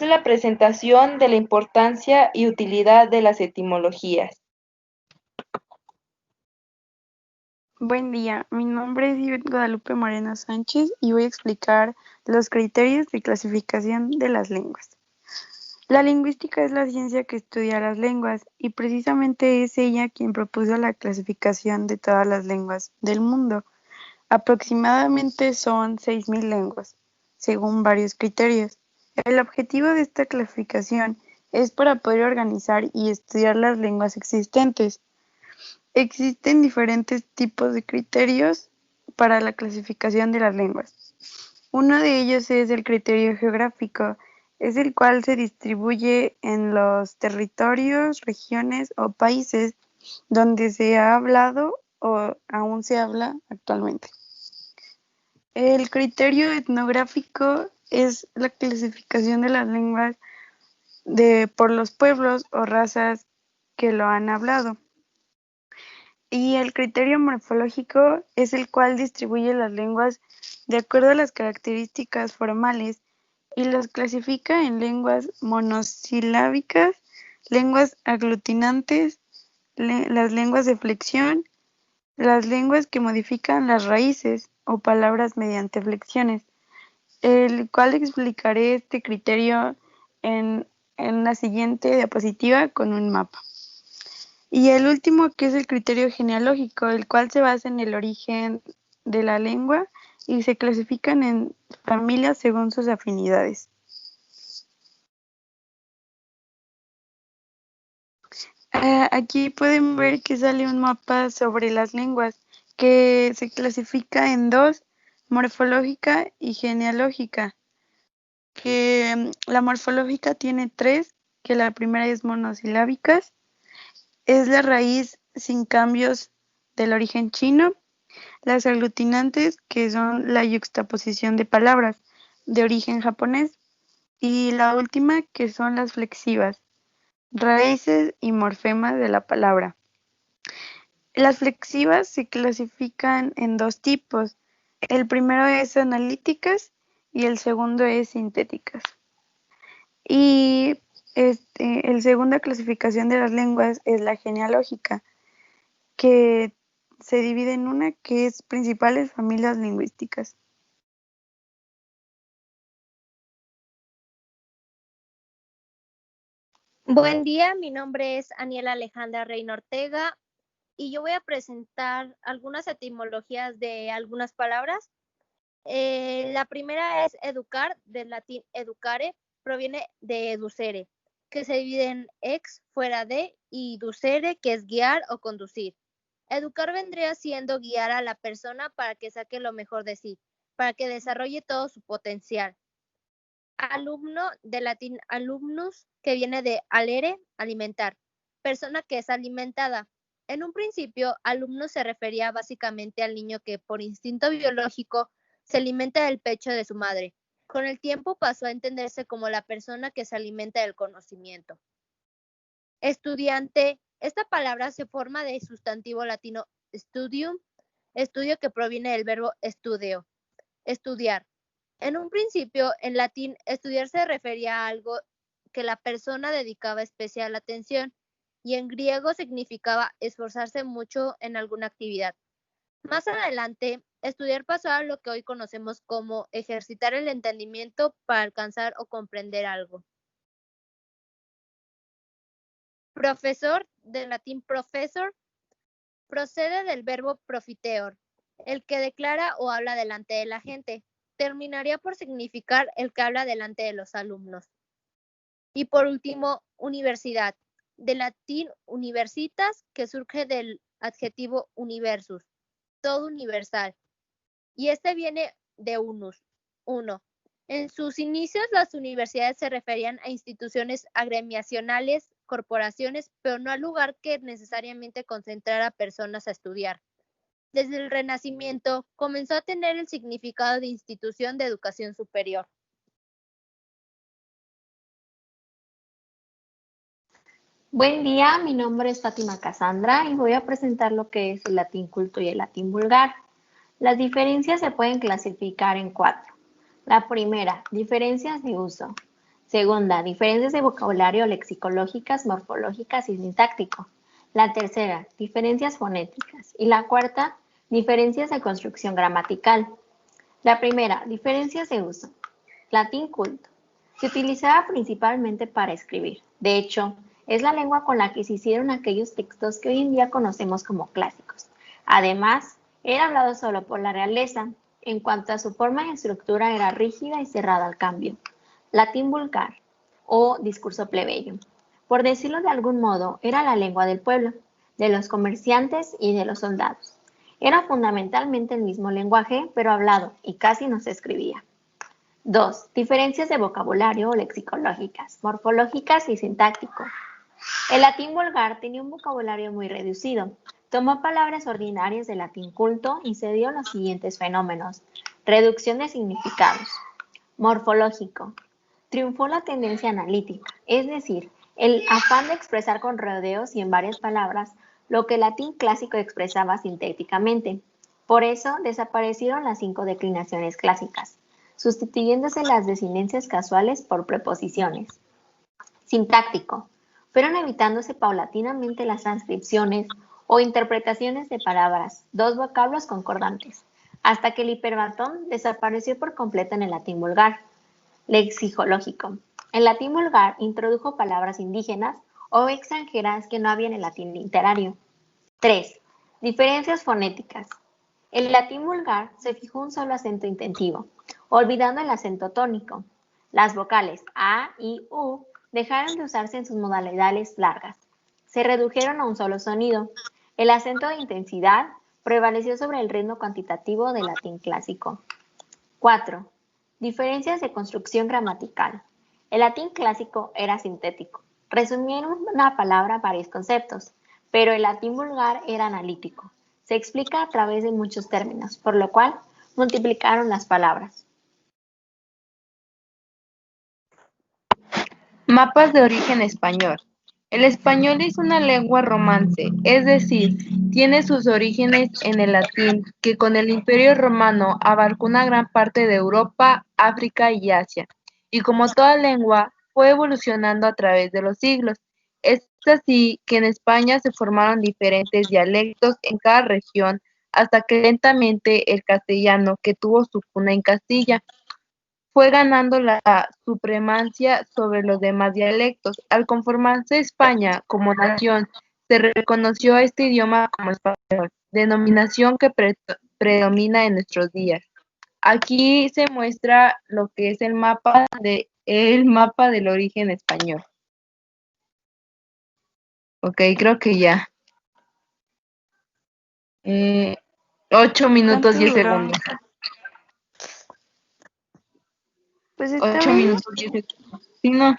La presentación de la importancia y utilidad de las etimologías. Buen día, mi nombre es Ivette Guadalupe Moreno Sánchez y voy a explicar los criterios de clasificación de las lenguas. La lingüística es la ciencia que estudia las lenguas y precisamente es ella quien propuso la clasificación de todas las lenguas del mundo. Aproximadamente son 6.000 lenguas, según varios criterios. El objetivo de esta clasificación es para poder organizar y estudiar las lenguas existentes. Existen diferentes tipos de criterios para la clasificación de las lenguas. Uno de ellos es el criterio geográfico, es el cual se distribuye en los territorios, regiones o países donde se ha hablado o aún se habla actualmente. El criterio etnográfico es la clasificación de las lenguas por los pueblos o razas que lo han hablado. Y el criterio morfológico es el cual distribuye las lenguas de acuerdo a las características formales y las clasifica en lenguas monosilábicas, lenguas aglutinantes, las lenguas de flexión, las lenguas que modifican las raíces o palabras mediante flexiones, el cual explicaré este criterio en la siguiente diapositiva con un mapa. Y el último, que es el criterio genealógico, el cual se basa en el origen de la lengua y se clasifican en familias según sus afinidades. Aquí pueden ver que sale un mapa sobre las lenguas que se clasifica en dos, morfológica y genealógica, que la morfológica tiene tres, que la primera es monosilábicas, es la raíz sin cambios del origen chino. Las aglutinantes, que son la yuxtaposición de palabras de origen japonés. Y la última, que son las flexivas, raíces y morfemas de la palabra. Las flexivas se clasifican en dos tipos. El primero es analíticas y el segundo es sintéticas. Y el segunda clasificación de las lenguas es la genealógica, que se divide en una que es principales familias lingüísticas. Buen día, mi nombre es Aniela Alejandra Reina Ortega y yo voy a presentar algunas etimologías de algunas palabras. La primera es educar, del latín educare, proviene de educere, que se divide en ex, fuera de, y ducere, que es guiar o conducir. Educar vendría siendo guiar a la persona para que saque lo mejor de sí, para que desarrolle todo su potencial. Alumno, del latín alumnus, que viene de alere, alimentar, persona que es alimentada. En un principio, alumno se refería básicamente al niño que por instinto biológico se alimenta del pecho de su madre. Con el tiempo pasó a entenderse como la persona que se alimenta del conocimiento. Estudiante, esta palabra se forma de sustantivo latino studium, estudio que proviene del verbo studio, estudiar. En un principio, en latín, estudiar se refería a algo que la persona dedicaba especial atención y en griego significaba esforzarse mucho en alguna actividad. Más adelante, estudiar pasó a lo que hoy conocemos como ejercitar el entendimiento para alcanzar o comprender algo. Profesor, del latín professor, procede del verbo profiteor, el que declara o habla delante de la gente. Terminaría por significar el que habla delante de los alumnos. Y por último, universidad, del latín universitas, que surge del adjetivo universus, todo universal. Y este viene de unus, uno. En sus inicios, las universidades se referían a instituciones agremiacionales, corporaciones, pero no al lugar que necesariamente concentrara personas a estudiar. Desde el Renacimiento, comenzó a tener el significado de institución de educación superior. Buen día, mi nombre es Fátima Cassandra y voy a presentar lo que es el latín culto y el latín vulgar. Las diferencias se pueden clasificar en 4. La primera, diferencias de uso. Segunda, diferencias de vocabulario lexicológicas, morfológicas y sintáctico. La tercera, diferencias fonéticas. Y la cuarta, diferencias de construcción gramatical. La primera, diferencias de uso. Latín culto. Se utilizaba principalmente para escribir. De hecho, es la lengua con la que se hicieron aquellos textos que hoy en día conocemos como clásicos. Además, era hablado solo por la realeza. En cuanto a su forma y estructura, era rígida y cerrada al cambio. Latín vulgar o discurso plebeyo. Por decirlo de algún modo, era la lengua del pueblo, de los comerciantes y de los soldados. Era fundamentalmente el mismo lenguaje, pero hablado y casi no se escribía. 2. Diferencias de vocabulario o lexicológicas, morfológicas y sintáctico. El latín vulgar tenía un vocabulario muy reducido. Tomó palabras ordinarias del latín culto y se dio los siguientes fenómenos. Reducción de significados. Morfológico. Triunfó la tendencia analítica, es decir, el afán de expresar con rodeos y en varias palabras lo que el latín clásico expresaba sintéticamente. Por eso desaparecieron las 5 declinaciones clásicas, sustituyéndose las desinencias casuales por preposiciones. Sintáctico. Fueron evitándose paulatinamente las transcripciones o interpretaciones de palabras, dos vocablos concordantes, hasta que el hiperbatón desapareció por completo en el latín vulgar. Lexicológico. El latín vulgar introdujo palabras indígenas o extranjeras que no había en el latín literario. 3. Diferencias fonéticas. El latín vulgar se fijó un solo acento intentivo, olvidando el acento tónico. Las vocales A y U dejaron de usarse en sus modalidades largas. Se redujeron a un solo sonido. El acento de intensidad prevaleció sobre el ritmo cuantitativo del latín clásico. 4. Diferencias de construcción gramatical. El latín clásico era sintético. Resumía en una palabra varios conceptos, pero el latín vulgar era analítico. Se explica a través de muchos términos, por lo cual multiplicaron las palabras. Mapas de origen español. El español es una lengua romance, es decir, tiene sus orígenes en el latín, que con el Imperio Romano abarcó una gran parte de Europa, África y Asia, y como toda lengua, fue evolucionando a través de los siglos. Es así que en España se formaron diferentes dialectos en cada región, hasta que lentamente el castellano, que tuvo su cuna en Castilla, fue ganando la supremacia sobre los demás dialectos. Al conformarse España como nación, se reconoció a este idioma como español, denominación que predomina en nuestros días. Aquí se muestra lo que es el mapa del origen español. Ok, creo que ya. 8 minutos ¿Cuánto 10 duró? segundos. Pues está 8 bien. minutos 10 segundos. Sí, no.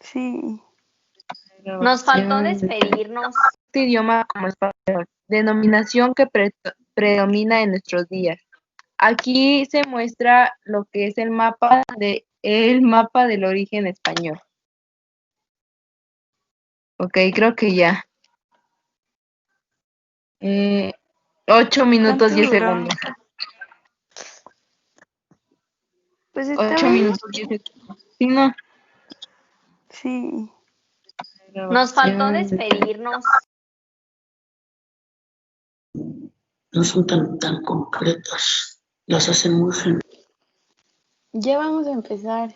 Sí. Nos faltó despedirnos. Este idioma como español, denominación que predomina en nuestros días. Aquí se muestra lo que es el mapa del origen español. Ok, creo que ya. 8 minutos ¿Cuánto 10 duró? segundos. Pues está 8 bien. minutos 10 segundos. Sí, no. Sí. Nos faltó despedirnos. No son tan concretas, las hacen muy generales. Ya vamos a empezar.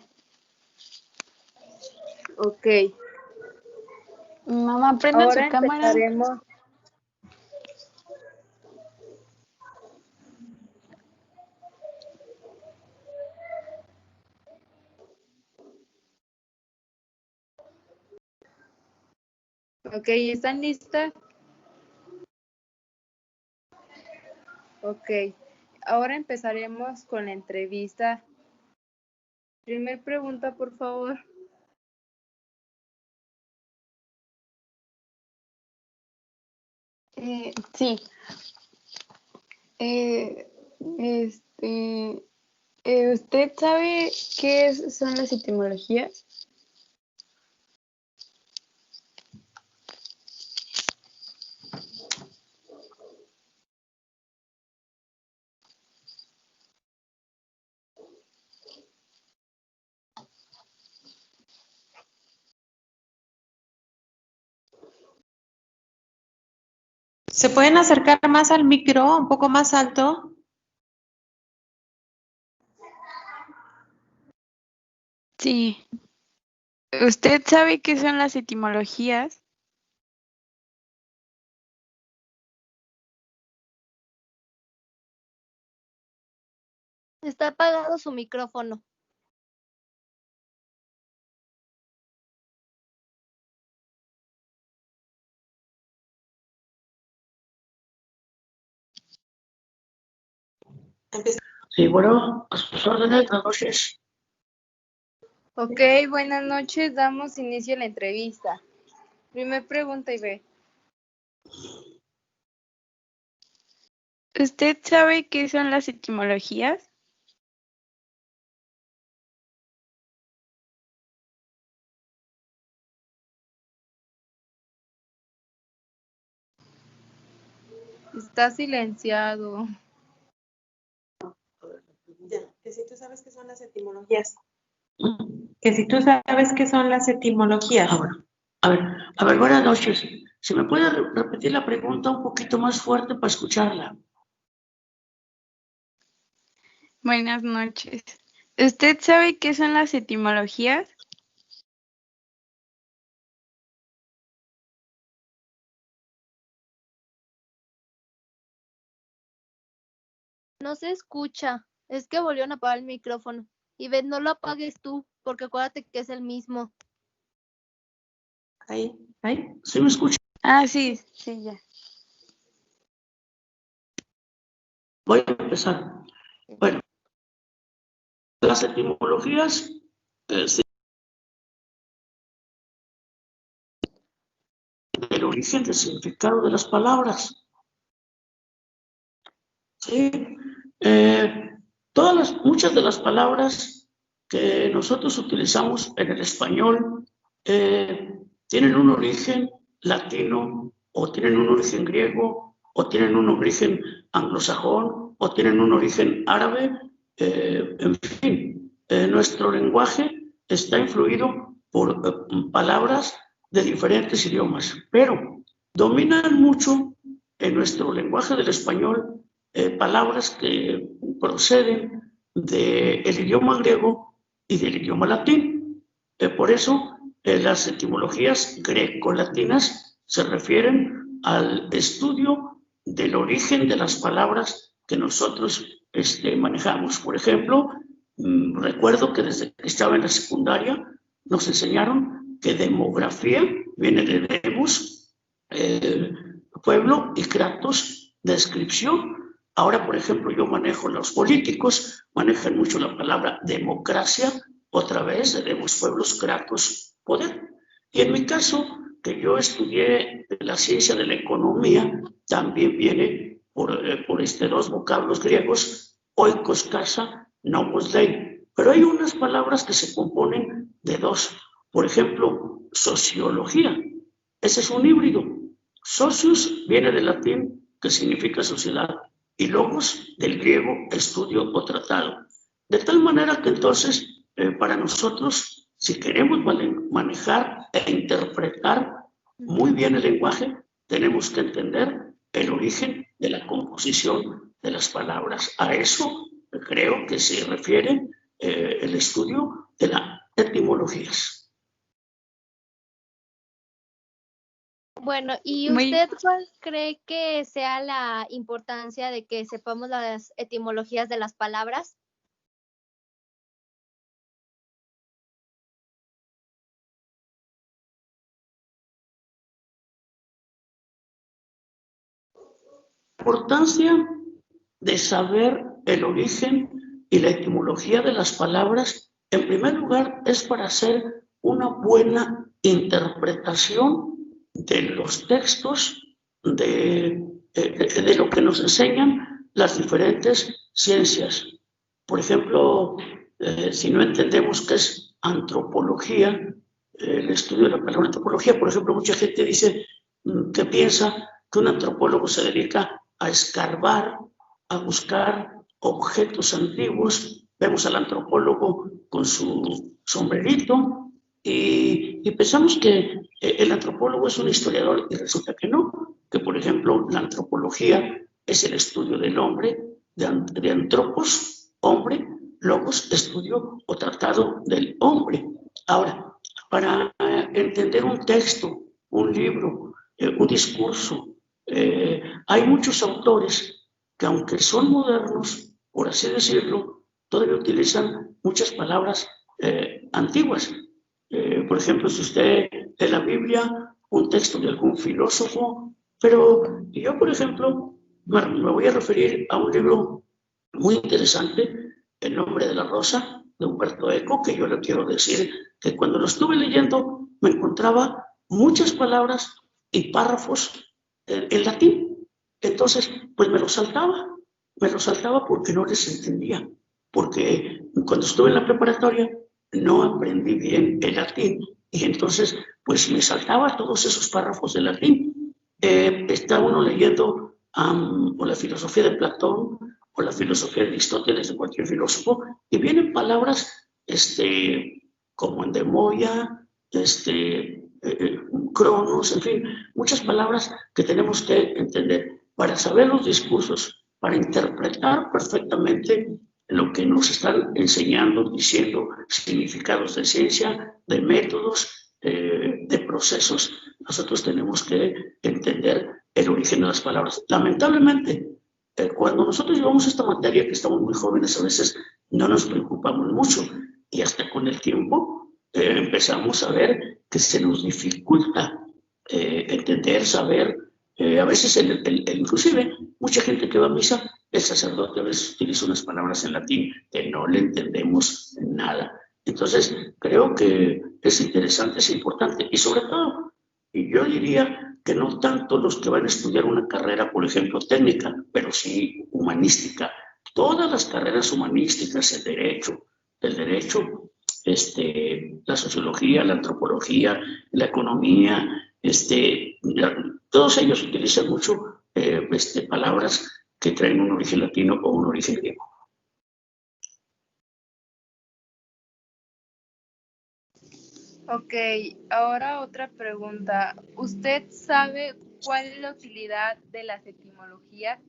Ok, Mamá, prenda su ahora cámara. empezaremos. Ok, ¿están listas? Ok, ahora empezaremos con la entrevista. Primer pregunta, por favor. Sí. Eh, este, ¿Usted sabe son las etimologías? ¿Se pueden acercar más al micro, un poco más alto? Sí. ¿Usted sabe qué son las etimologías? Está apagado su micrófono. Sí, bueno, a sus órdenes, buenas noches. Ok, buenas noches. Damos inicio a la entrevista. Primer pregunta, Ibe. ¿Usted sabe qué son las etimologías? Está silenciado. Que si tú sabes qué son las etimologías. Que si tú sabes qué son las etimologías. A ver, buenas noches. ¿Se me puede repetir la pregunta un poquito más fuerte para escucharla? Buenas noches. ¿Usted sabe qué son las etimologías? No se escucha. Es que volvieron a apagar el micrófono. Y ven, no lo apagues tú, porque acuérdate que es el mismo. Ahí. ¿Sí me escucha? Ah, sí, ya. Voy a empezar. Bueno, las etimologías el origen del significado de las palabras. ¿Sí? Muchas de las palabras que nosotros utilizamos en el español tienen un origen latino, o tienen un origen griego, o tienen un origen anglosajón, o tienen un origen árabe. En fin, nuestro lenguaje está influido por palabras de diferentes idiomas, pero dominan mucho en nuestro lenguaje del español palabras que proceden del idioma griego y del idioma latín. Por eso, las etimologías grecolatinas se refieren al estudio del origen de las palabras que nosotros manejamos. Por ejemplo, recuerdo que desde que estaba en la secundaria nos enseñaron que demografía viene de demos, pueblo, y kratos, descripción. Ahora, por ejemplo, yo manejo, los políticos manejan mucho la palabra democracia, otra vez de demos, pueblos, kratos, poder. Y en mi caso, que yo estudié la ciencia de la economía, también viene por dos vocablos griegos, oikos, casa, nomos, dei. Pero hay unas palabras que se componen de dos. Por ejemplo, sociología. Ese es un híbrido. Socius viene del latín, que significa sociedad, y logos del griego, estudio o tratado. De tal manera que entonces, para nosotros, si queremos manejar e interpretar muy bien el lenguaje, tenemos que entender el origen de la composición de las palabras. A eso creo que se refiere el estudio de las etimologías. Bueno, ¿y usted cuál cree que sea la importancia de que sepamos las etimologías de las palabras? La importancia de saber el origen y la etimología de las palabras, en primer lugar, es para hacer una buena interpretación de los textos, de lo que nos enseñan las diferentes ciencias. Por ejemplo, si no entendemos qué es antropología, el estudio de la palabra antropología, por ejemplo, mucha gente dice que piensa que un antropólogo se dedica a escarbar, a buscar objetos antiguos. Vemos al antropólogo con su sombrerito y pensamos que el antropólogo es un historiador, y resulta que no. que, por ejemplo, la antropología es el estudio del hombre, de antropos, hombre, logos, estudio o tratado del hombre. Ahora, para entender un texto, un libro, un discurso, hay muchos autores que, aunque son modernos, por así decirlo, todavía utilizan muchas palabras antiguas. Por ejemplo, si usted lee la Biblia, un texto de algún filósofo, pero yo, por ejemplo, me voy a referir a un libro muy interesante, El nombre de la rosa, de Humberto Eco, que yo le quiero decir que cuando lo estuve leyendo me encontraba muchas palabras y párrafos en latín. Entonces, pues me lo saltaba porque no les entendía, porque cuando estuve en la preparatoria no aprendí bien el latín y entonces pues me saltaba todos esos párrafos de latín. Está uno leyendo o la filosofía de Platón o la filosofía de Aristóteles, de cualquier filósofo, y vienen palabras como endemoia, cronos, en fin, muchas palabras que tenemos que entender para saber los discursos, para interpretar perfectamente lo que nos están enseñando, diciendo, significados de ciencia, de métodos, de procesos. Nosotros tenemos que entender el origen de las palabras. Lamentablemente, cuando nosotros llevamos esta materia, que estamos muy jóvenes, a veces no nos preocupamos mucho y hasta con el tiempo empezamos a ver que se nos dificulta entender, saber. A veces, inclusive, mucha gente que va a misa, el sacerdote a veces utiliza unas palabras en latín que no le entendemos nada. Entonces, creo que es interesante, es importante y sobre todo, y yo diría que no tanto los que van a estudiar una carrera, por ejemplo, técnica, pero sí humanística. Todas las carreras humanísticas, el derecho, la sociología, la antropología, la economía, todos ellos utilizan mucho palabras que traen un origen latino o un origen griego. Ok, ahora otra pregunta. ¿Usted sabe cuál es la utilidad de las etimologías?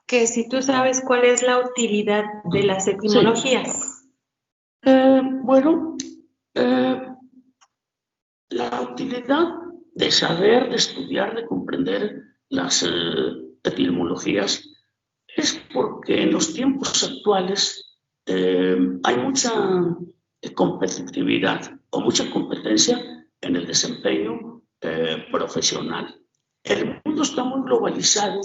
Que si tú sabes cuál es la utilidad de las etimologías. Sí. Bueno, la utilidad de saber, de estudiar, de comprender las etimologías es porque en los tiempos actuales hay mucha competitividad o mucha competencia en el desempeño profesional. El mundo está muy globalizado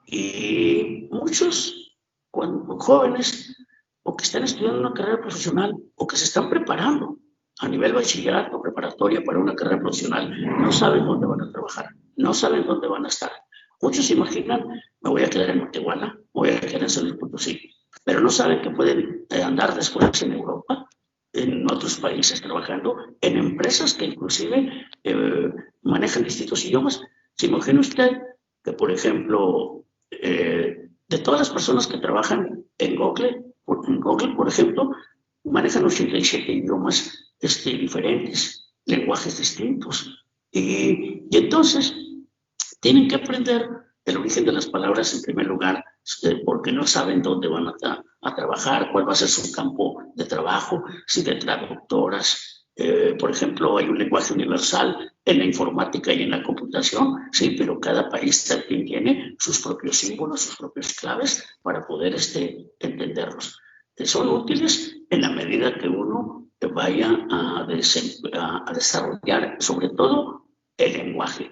y muchos jóvenes o que están estudiando una carrera profesional o que se están preparando a nivel bachillerato o preparatoria para una carrera profesional no saben dónde van a trabajar, no saben dónde van a estar. Muchos se imaginan, me voy a quedar en Matehuala, me voy a quedar en San Luis Potosí, pero no saben que pueden andar después en Europa, en otros países trabajando, en empresas que inclusive manejan distintos idiomas. ¿Se imagina usted que, por ejemplo, de todas las personas que trabajan en Google, por ejemplo, manejan 87 idiomas diferentes, lenguajes distintos? Y entonces tienen que aprender el origen de las palabras en primer lugar, porque no saben dónde van a trabajar, cuál va a ser su campo de trabajo, si de traductoras. Por ejemplo, hay un lenguaje universal en la informática y en la computación, sí, pero cada país también tiene sus propios símbolos, sus propias claves para poder entenderlos. Son útiles en la medida que uno vaya a desarrollar, sobre todo, el lenguaje.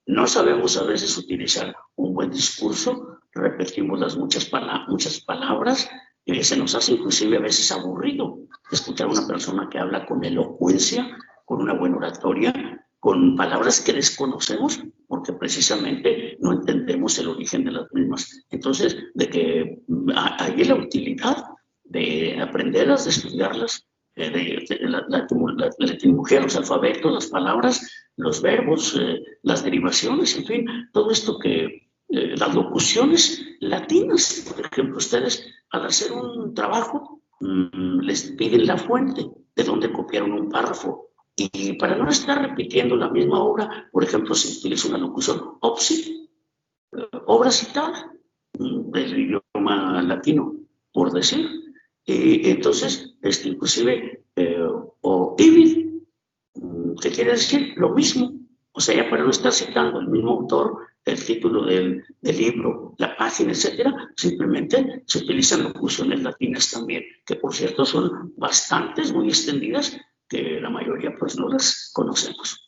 No sabemos a veces utilizar un buen discurso, repetimos las muchas palabras, se nos hace inclusive a veces aburrido escuchar a una persona que habla con elocuencia, con una buena oratoria, con palabras que desconocemos, porque precisamente no entendemos el origen de las mismas. Entonces, de que hay la utilidad de aprenderlas, de estudiarlas, la etimología, los alfabetos, las palabras, los verbos, las derivaciones, en fin, todo esto que las locuciones latinas, por ejemplo, ustedes al hacer un trabajo les piden la fuente de donde copiaron un párrafo Y para no estar repitiendo la misma obra, por ejemplo, se utiliza una locución obsi, obra citada del idioma latino, por decir. Y entonces, inclusive, o ibid, que quiere decir lo mismo. O sea, ya para no estar citando el mismo autor, el título del libro, la página, etcétera, simplemente se utilizan locuciones latinas también, que por cierto son bastantes, muy extendidas, que la mayoría pues no las conocemos.